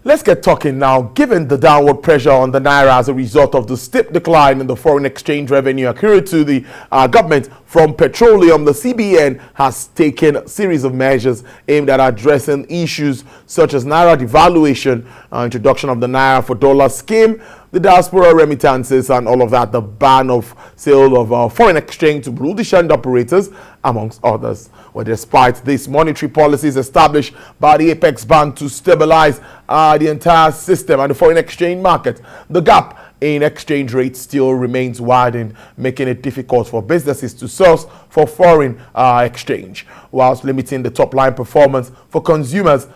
Let's get talking now. Given the downward pressure on the Naira as a result of the steep decline in the foreign exchange revenue accrued to the government from petroleum, the CBN has taken a series of measures aimed at addressing issues such as Naira devaluation, introduction of the Naira for dollar scheme, the diaspora remittances and all of that, the ban of sale of foreign exchange to Bureaux De Change operators, amongst others. Well, despite these monetary policies established by the Apex Bank to stabilize the entire system and the foreign exchange market, the gap in exchange rates still remains widened, making it difficult for businesses to source for foreign exchange, whilst limiting the top line performance for consumers,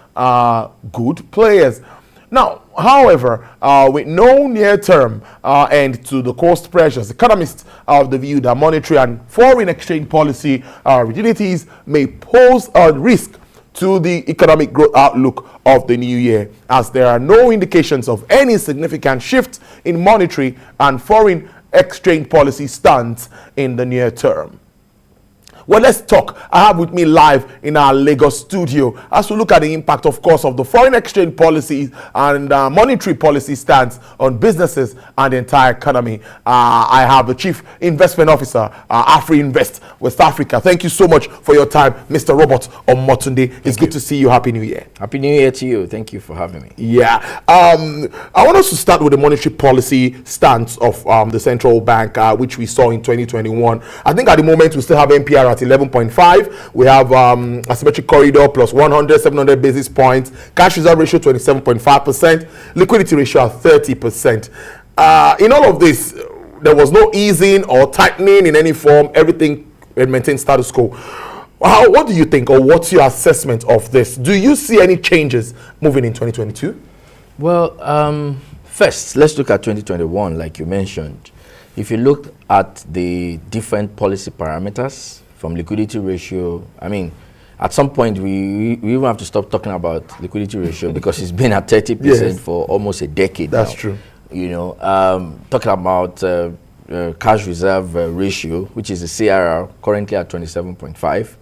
good players. Now, however, with no near-term end to the cost pressures, economists are of the view that monetary and foreign exchange policy rigidities may pose a risk to the economic growth outlook of the new year, as there are no indications of any significant shift in monetary and foreign exchange policy stance in the near term. Well, let's talk. I have with me live in our Lagos studio as we look at the impact, of course, of the foreign exchange policies and monetary policy stance on businesses and the entire economy. I have the Chief Investment Officer, AfriInvest West Africa. Thank you so much for your time, Mr. Robert Omotunde. It's good to see you. Happy New Year. Happy New Year to you. Thank you for having me. Yeah. I want us to start with the monetary policy stance of the central bank, which we saw in 2021. I think at the moment we still have NPR at 11.5. We have asymmetric corridor plus 100, 700 basis points. Cash reserve ratio 27.5%. Liquidity ratio at 30%. In all of this, there was no easing or tightening in any form. Everything maintained status quo. What do you think, or what's your assessment of this? Do you see any changes moving in 2022? Well, first, let's look at 2021, like you mentioned. If you look at the different policy parameters, from liquidity ratio, I mean, at some point we even have to stop talking about liquidity ratio because it's been at 30% yes. for almost a decade now. That's true. You know, talking about cash reserve ratio, which is the CRR, currently at 27.5.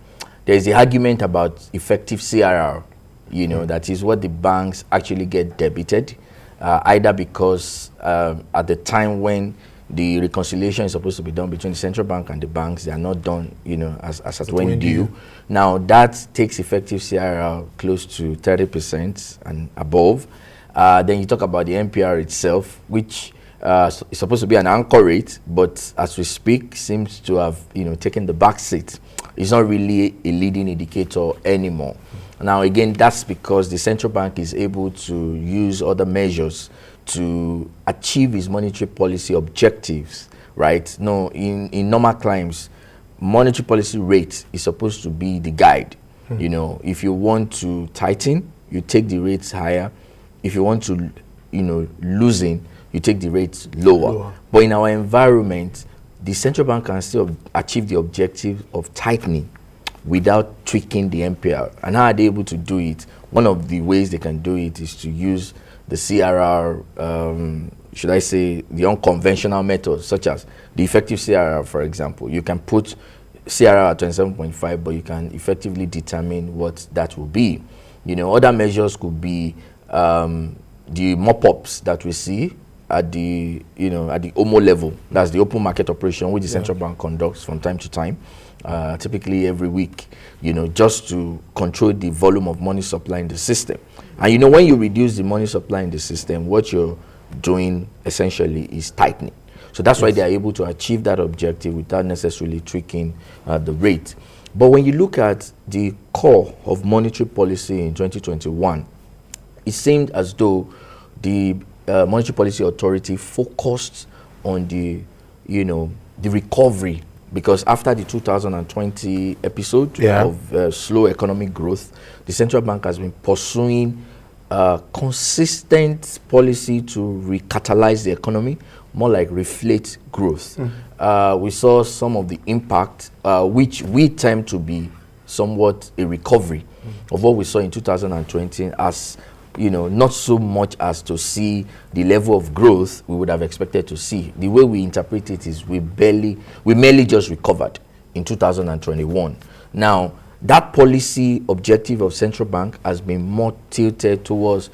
There is the argument about effective CRR, you know, that is what the banks actually get debited, either because at the time when the reconciliation is supposed to be done between the central bank and the banks, they are not done, you know, as at when due. Now that takes effective CRR close to 30% and above. Then you talk about the NPR itself, which is supposed to be an anchor rate, but as we speak, seems to have, you know, taken the back seat. It's not really a leading indicator anymore. Now again, that's because the central bank is able to use other measures to achieve its monetary policy objectives, right? No, in normal climes, monetary policy rate is supposed to be the guide. You know, if you want to tighten, you take the rates higher. If you want to, you know, loosen, you take the rates lower. But in our environment, the central bank can still achieve the objective of tightening without tweaking the NPR. And how are they able to do it? One of the ways they can do it is to use the CRR, should I say, the unconventional methods, such as the effective CRR, for example. You can put CRR at 27.5, but you can effectively determine what that will be. You know, other measures could be the mop-ups that we see at the, you know, at the OMO level. That's the open market operation, which the central bank conducts from time to time, typically every week, you know, just to control the volume of money supply in the system. And you know, when you reduce the money supply in the system, what you're doing essentially is tightening. So that's why they are able to achieve that objective without necessarily tweaking the rate. But when you look at the core of monetary policy in 2021, it seemed as though the Monetary Policy Authority focused on the, you know, the recovery, because after the 2020 episode of slow economic growth, the central bank has been pursuing consistent policy to recatalyze the economy, more like reflate growth. We saw some of the impact, which we tend to be somewhat a recovery of what we saw in 2020, as, you know, not so much as to see the level of growth we would have expected to see. The way we interpret it is we merely just recovered in 2021. Now, that policy objective of central bank has been more tilted towards,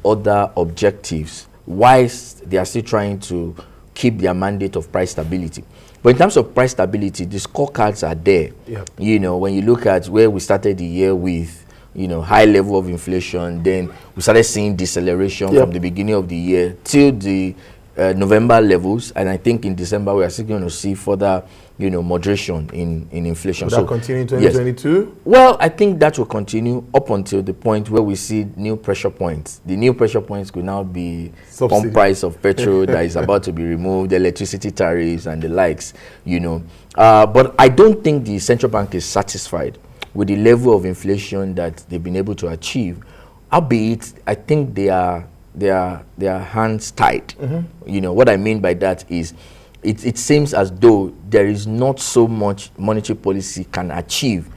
other objectives, whilst they are still trying to keep their mandate of price stability. But in terms of price stability, the scorecards are there. Yep. When you look at where we started the year with, high level of inflation, then we started seeing deceleration from the beginning of the year till the November levels, and I think in December we are still going to see further, moderation in inflation. Will that continue in 2022? Yes. Well, I think that will continue up until the point where we see new pressure points. The new pressure points could now be pump price of petrol that is about to be removed, electricity tariffs and the likes, But I don't think the central bank is satisfied with the level of inflation that they've been able to achieve. Albeit, I think their hands tied. What I mean by that is it seems as though there is not so much monetary policy can achieve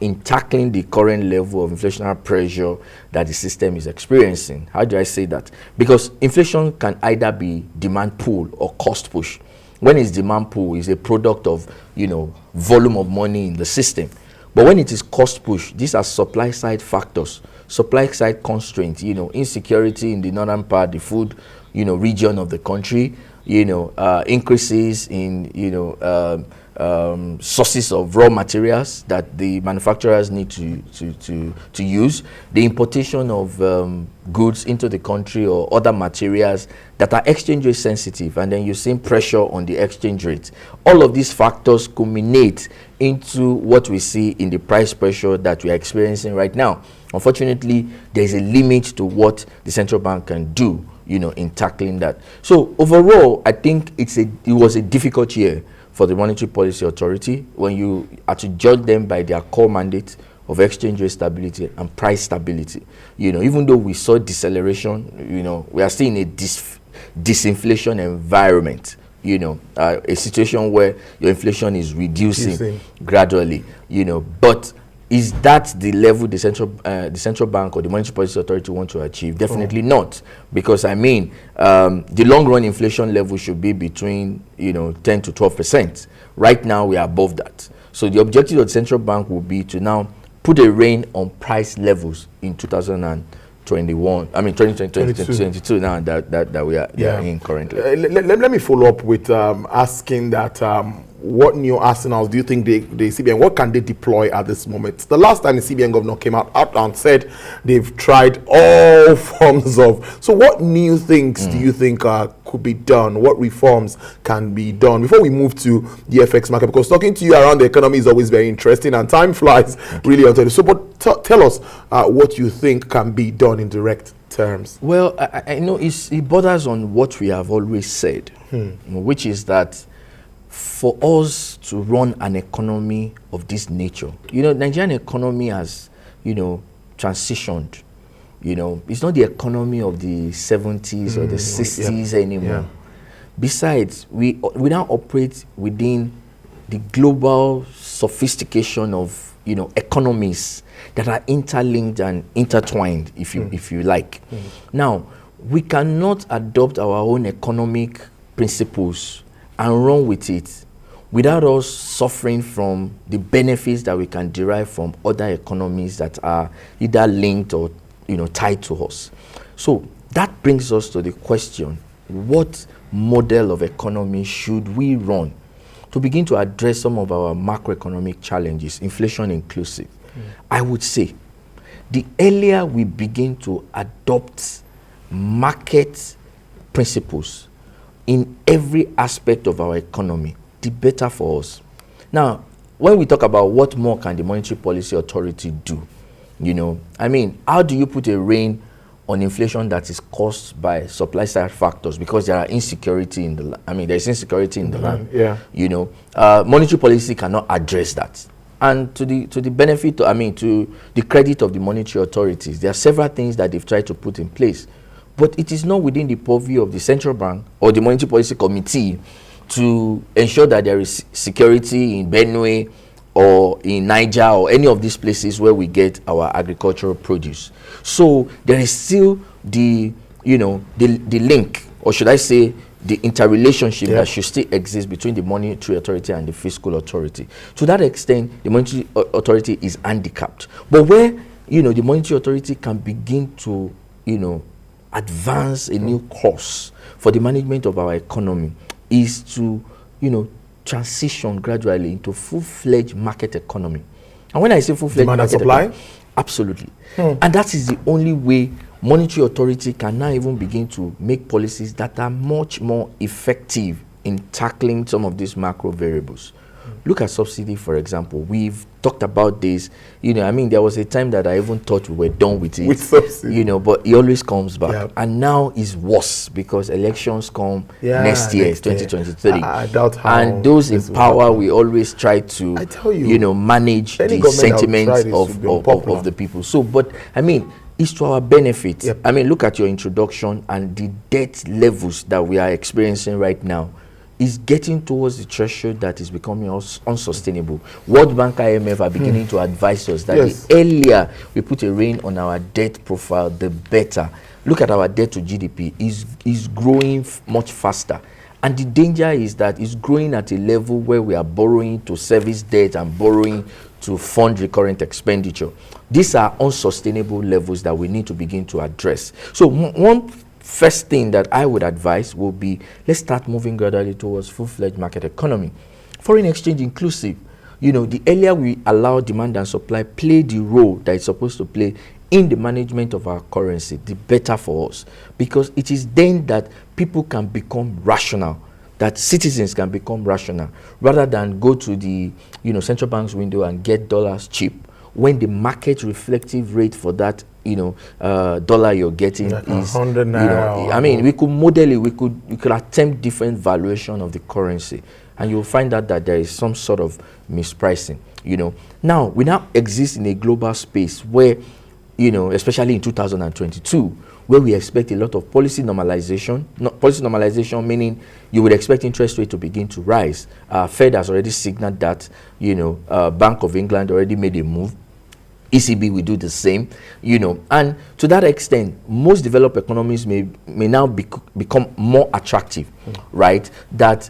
in tackling the current level of inflationary pressure that the system is experiencing. How do I say that? Because inflation can either be demand pull or cost push. When it's demand pull, it's a product of, volume of money in the system. But when it is cost push, these are supply side factors, supply side constraints, insecurity in the northern part, the food, region of the country, increases in, sources of raw materials that the manufacturers need to use, the importation of goods into the country or other materials that are exchange rate sensitive, and then you're seeing pressure on the exchange rate. All of these factors culminate into what we see in the price pressure that we are experiencing right now. Unfortunately, there is a limit to what the central bank can do, in tackling that. So overall, I think it was a difficult year for the Monetary Policy Authority when you are to judge them by their core mandate of exchange rate stability and price stability. Even though we saw deceleration, we are still in a disinflation environment. A situation where your inflation is reducing gradually. But is that the level the central bank or the Monetary Policy Authority want to achieve? Definitely not, because the long run inflation level should be between 10 to 12%. Right now we are above that. So the objective of the central bank will be to now put a rein on price levels in 2022 now that we are in currently. Let me follow up with asking that what new arsenals do you think the CBN, what can they deploy at this moment? The last time the CBN governor came out and said they've tried all forms of, so what new things do you think could be done? What reforms can be done before we move to the FX market? Because talking to you around the economy is always very interesting and time flies really on. So but tell us what you think can be done in direct terms. Well, I know it borders on what we have always said, which is that for us to run an economy of this nature, Nigerian economy has, transitioned. It's not the economy of the 70s or the 60s anymore. Yeah. Besides, we now operate within the global sophistication of, economies that are interlinked and intertwined, if you like. Now, we cannot adopt our own economic principles and run with it without us suffering from the benefits that we can derive from other economies that are either linked or tied to us. So that brings us to the question, what model of economy should we run to begin to address some of our macroeconomic challenges, inflation inclusive? I would say the earlier we begin to adopt market principles in every aspect of our economy, the better for us. Now, when we talk about what more can the Monetary Policy Authority do, how do you put a rein on inflation that is caused by supply side factors? Because there are insecurity in the there's insecurity in the land. Yeah. Monetary policy cannot address that. And to the benefit, to the credit of the monetary authorities, there are several things that they've tried to put in place. But it is not within the purview of the central bank or the Monetary Policy Committee to ensure that there is security in Benue or in Niger or any of these places where we get our agricultural produce. So there is still the link, or should I say, the interrelationship that should still exist between the monetary authority and the fiscal authority. To that extent, the monetary authority is handicapped. But where, you know, the monetary authority can begin to, you know, advance a new course for the management of our economy is to, you know, transition gradually into full-fledged market economy. And when I say full-fledged market economy, absolutely. And that is the only way monetary authority can now even begin to make policies that are much more effective in tackling some of these macro variables. Look at subsidy, for example. We've talked about this. You know, I mean, there was a time that I even thought we were done with it. With subsidy. You know, but it always comes back. And now it's worse because elections come next year, 2023. I doubt how. And those in power, we always try to, you know, manage the sentiments of the people. So, but, I mean, it's to our benefit. I mean, look at your introduction and the debt levels that we are experiencing right now is getting towards the threshold that is becoming unsustainable. World Bank, IMF are beginning to advise us that the earlier we put a rein on our debt profile, the better. Look at our debt to GDP is growing much faster. And the danger is that it's growing at a level where we are borrowing to service debt and borrowing to fund recurrent expenditure. These are unsustainable levels that we need to begin to address. So one first thing that I would advise will be, let's start moving gradually towards full-fledged market economy. Foreign exchange inclusive. You know, the earlier we allow demand and supply play the role that it's supposed to play in the management of our currency, the better for us. Because it is then that people can become rational, that citizens can become rational, rather than go to the, you know, central bank's window and get dollars cheap, when the market reflective rate for that, you know, dollar you're getting like is 100 Naira. You know, I mean, we could model it, we could attempt different valuation of the currency, and you'll find out that there is some sort of mispricing, you know. Now, we now exist in a global space where, you know, especially in 2022, where we expect a lot of policy normalization. Policy normalization meaning you would expect interest rate to begin to rise. Fed has already signaled that, you know, Bank of England already made a move. ECB will do the same, you know, and to that extent, most developed economies may now become more attractive, right? That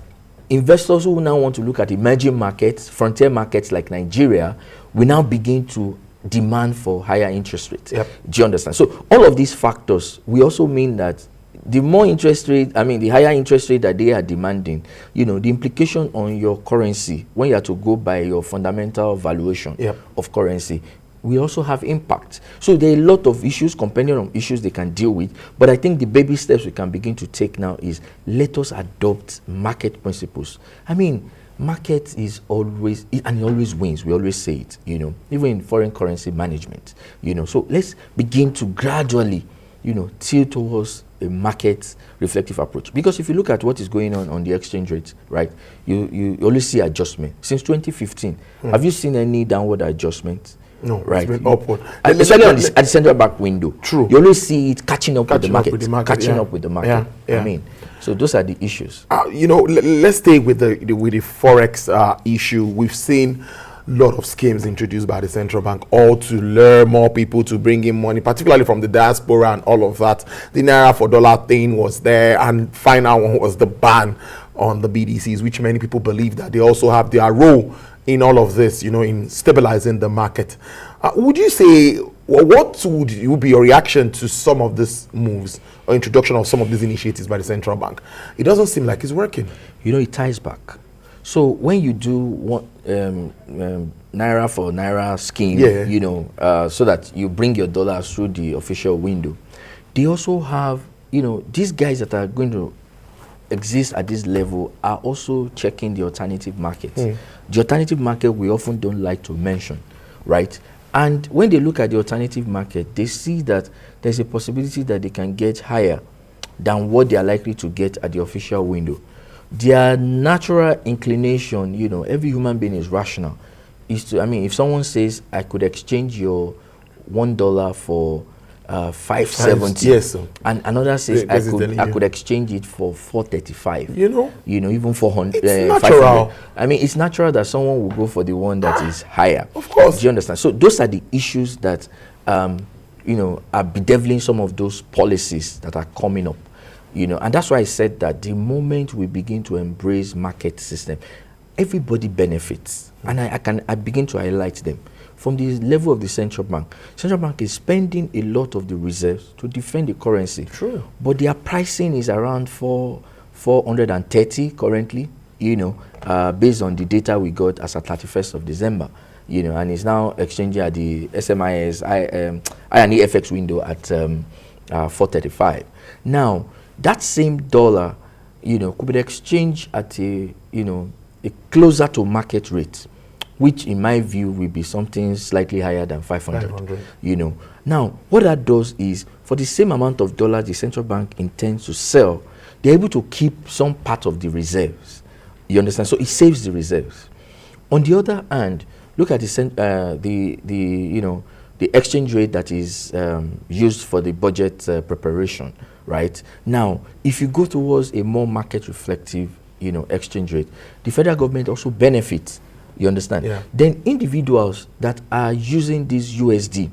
investors who now want to look at emerging markets, frontier markets like Nigeria, will now begin to demand for higher interest rates. Do you understand? So all of these factors, we also mean that the more interest rate, I mean, the higher interest rate that they are demanding, you know, the implication on your currency, when you have to go by your fundamental valuation of currency, we also have impact. So there are a lot of issues, compendium of issues they can deal with, but I think the baby steps we can begin to take now is, let us adopt market principles. I mean, market is always, and it always wins, we always say it, you know, even in foreign currency management, you know. So let's begin to gradually, you know, tilt towards a market reflective approach. Because if you look at what is going on the exchange rate, right, you always see adjustment. Since 2015, have you seen any downward adjustment? No, right. It's been upward. Especially at the central bank window. True. You always see it catching up with the market. Catching up with the market. Yeah. I mean, so those are the issues. You know, let's stay with the forex issue. We've seen a lot of schemes introduced by the central bank, all to lure more people to bring in money, particularly from the diaspora and all of that. The Naira for dollar thing was there, and final one was the ban on the BDCs, which many people believe that they also have their role in all of this, you know, in stabilizing the market. Would you say, what would be your reaction to some of these moves or introduction of some of these initiatives by the central bank? It doesn't seem like it's working. You know, it ties back. So when you do what Naira for Naira scheme, you know, so that you bring your dollars through the official window, they also have, you know, these guys that are going to exist at this level are also checking the alternative market. The alternative market we often don't like to mention, right? And when they look at the alternative market, they see that there's a possibility that they can get higher than what they are likely to get at the official window. Their natural inclination, you know, every human being is rational, is to, I mean, if someone says, I could exchange your $1 for 570, yes, and another says I could exchange it for 435. You know, even 400. It's natural. I mean, it's natural that someone will go for the one that is higher. Of course. Do you understand? So those are the issues that you know, are bedeviling some of those policies that are coming up. And that's why I said that the moment we begin to embrace market system, everybody benefits. And I begin to highlight them. From the level of the central bank is spending a lot of the reserves to defend the currency. True. But their pricing is around 430 currently, based on the data we got as at 31st of December, and it's now exchanging at the SMIS I&E FX window at 435. Now, that same dollar, could be exchanged at a closer to market rate, which in my view will be something slightly higher than 500. Now, what that does is, for the same amount of dollars the central bank intends to sell, they're able to keep some part of the reserves. You understand? So it saves the reserves. On the other hand, look at the exchange rate that is used for the budget preparation, right? Now, if you go towards a more market reflective, exchange rate, the federal government also benefits. You understand? Yeah. Then individuals that are using this USD,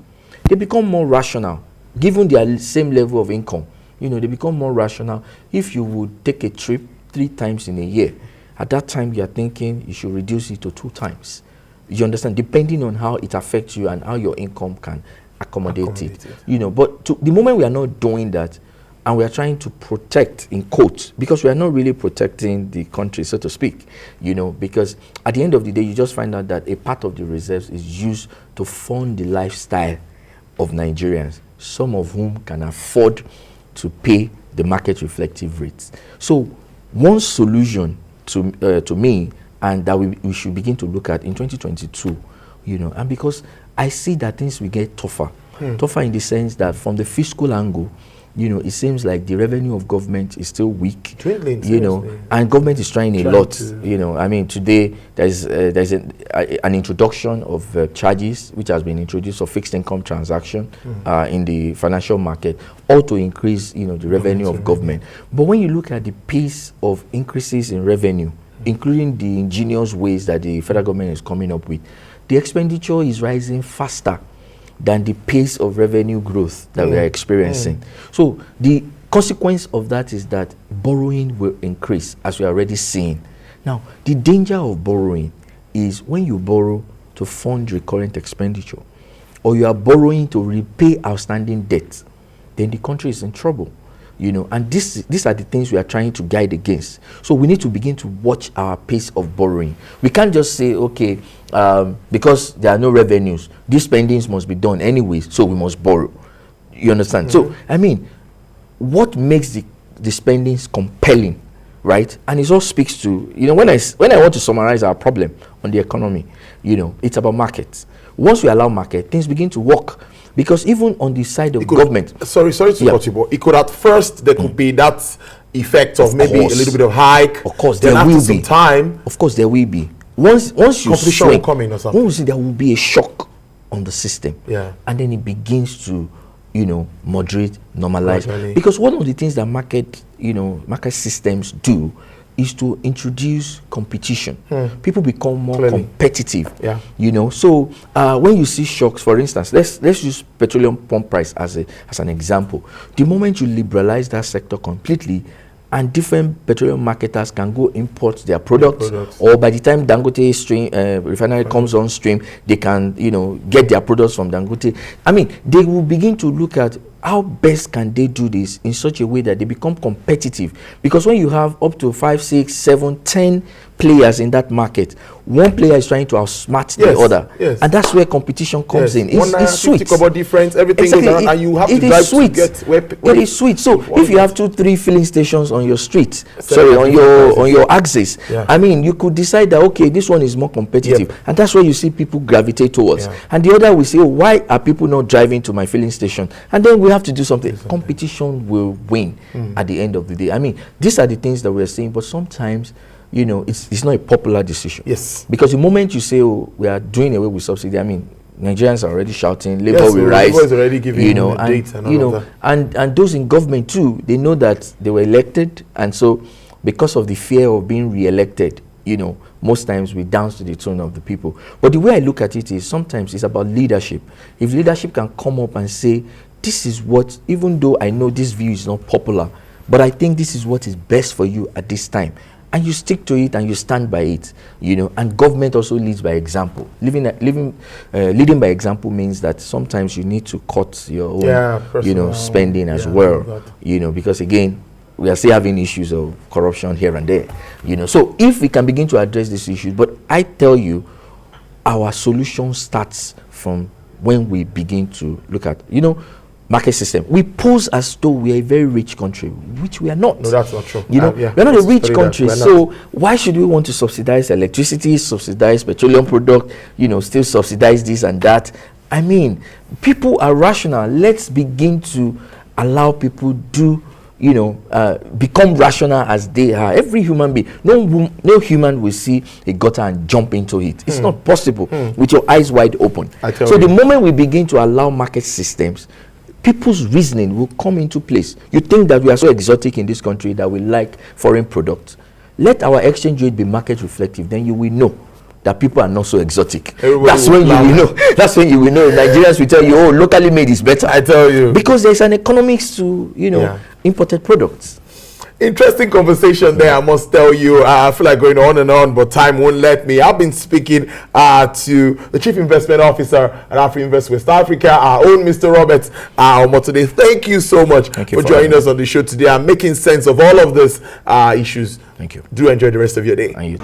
they become more rational, given their same level of income. They become more rational. If you would take a trip 3 times in a year, at that time you are thinking you should reduce it to 2 times. You understand? Depending on how it affects you and how your income can accommodate it. But the moment we are not doing that, and we are trying to protect, in quotes, because we are not really protecting the country, so to speak, because at the end of the day, you just find out that a part of the reserves is used to fund the lifestyle of Nigerians, some of whom can afford to pay the market reflective rates. So one solution to me, and that we should begin to look at in 2022, and because I see that things will get tougher in the sense that from the fiscal angle, it seems like the revenue of government is still weak, dwindling, and government is trying a lot. Today there's an introduction of charges which has been introduced for fixed income transaction in the financial market, all to increase, the revenue of government. But when you look at the pace of increases in revenue, including the ingenious ways that the federal government is coming up with, the expenditure is rising faster than the pace of revenue growth that we are experiencing. So the consequence of that is that borrowing will increase, as we are already seeing. Now, the danger of borrowing is when you borrow to fund recurrent expenditure, or you are borrowing to repay outstanding debt, then the country is in trouble. And these are the things we are trying to guide against. So we need to begin to watch our pace of borrowing. We can't just say, okay, because there are no revenues, these spendings must be done anyways, so we must borrow. You understand? So, what makes the spendings compelling, right? And it all speaks to, when I want to summarize our problem on the economy, it's about markets. Once we allow market, things begin to work. Because even on the side of government... Sorry to cut you, but it could at first, there could be that effect of maybe a little bit of hike. Of course, there will be. Some time. Of course, there will be. Once you competition will come in or something. Once there will be a shock on the system. Yeah. And then it begins to, moderate, normalize. Gradually. Because one of the things that market systems do is to introduce competition. People become more competitive. Yeah. So when you see shocks, for instance, let's use petroleum pump price as an example. The moment you liberalize that sector completely, and different petroleum marketers can go import their products, or by the time Dangote refinery comes on stream, they can get their products from Dangote. They will begin to look at how best can they do this in such a way that they become competitive. Because when you have up to 5, 6, 7, 10 players in that market, one player is trying to outsmart the other, and that's where competition comes in. It's sweet. Difference, everything is around, and you have to drive to get where it is sweet. So if you have 2, 3 filling stations on your street, on your axis, you could decide that okay, this one is more competitive, and that's where you see people gravitate towards. And the other will say, oh, why are people not driving to my filling station? And then we have to do something. Competition will win at the end of the day. These are the things that we're saying, but sometimes it's not a popular decision. Yes. Because the moment you say, oh, we are doing away with subsidy, Nigerians are already shouting, labor will rise. Labor is already giving dates and all of that. And those in government too, they know that they were elected, and so because of the fear of being re-elected, most times we dance to the tune of the people. But the way I look at it is sometimes it's about leadership. If leadership can come up and say, this is what, even though I know this view is not popular, But I think this is what is best for you at this time. And you stick to it and you stand by it, you know. And government also leads by example. Leading by example means that sometimes you need to cut your own, you know, spending as well, you know, because again, we are still having issues of corruption here and there, you know. So if we can begin to address these issues, but I tell you, our solution starts from when we begin to look at, you know, market system. We pose as though we are a very rich country, which we are not. No, that's not true. You know, we're not a rich country, so why should we want to subsidize electricity, subsidize petroleum product, you know, still subsidize this and that? I mean, people are rational. Let's begin to allow people do, you know, become rational as they are. Every human being, no human will see a gutter and jump into it. It's not possible with your eyes wide open. So the moment we begin to allow market systems, people's reasoning will come into place. You think that we are so exotic in this country that we like foreign products. Let our exchange rate be market reflective, then you will know that people are not so exotic. That's when you will know. That's when you will know. Nigerians will tell you, oh, locally made is better. I tell you. Because there's an economics to, you know, imported products. Interesting conversation there, I must tell you. I feel like going on, but time won't let me. I've been speaking to the Chief Investment Officer at AfriInvest West Africa, our own Mr. Robert Omotunde. Thank you so much for joining us on the show today and making sense of all of these issues. Thank you. Do enjoy the rest of your day. And you.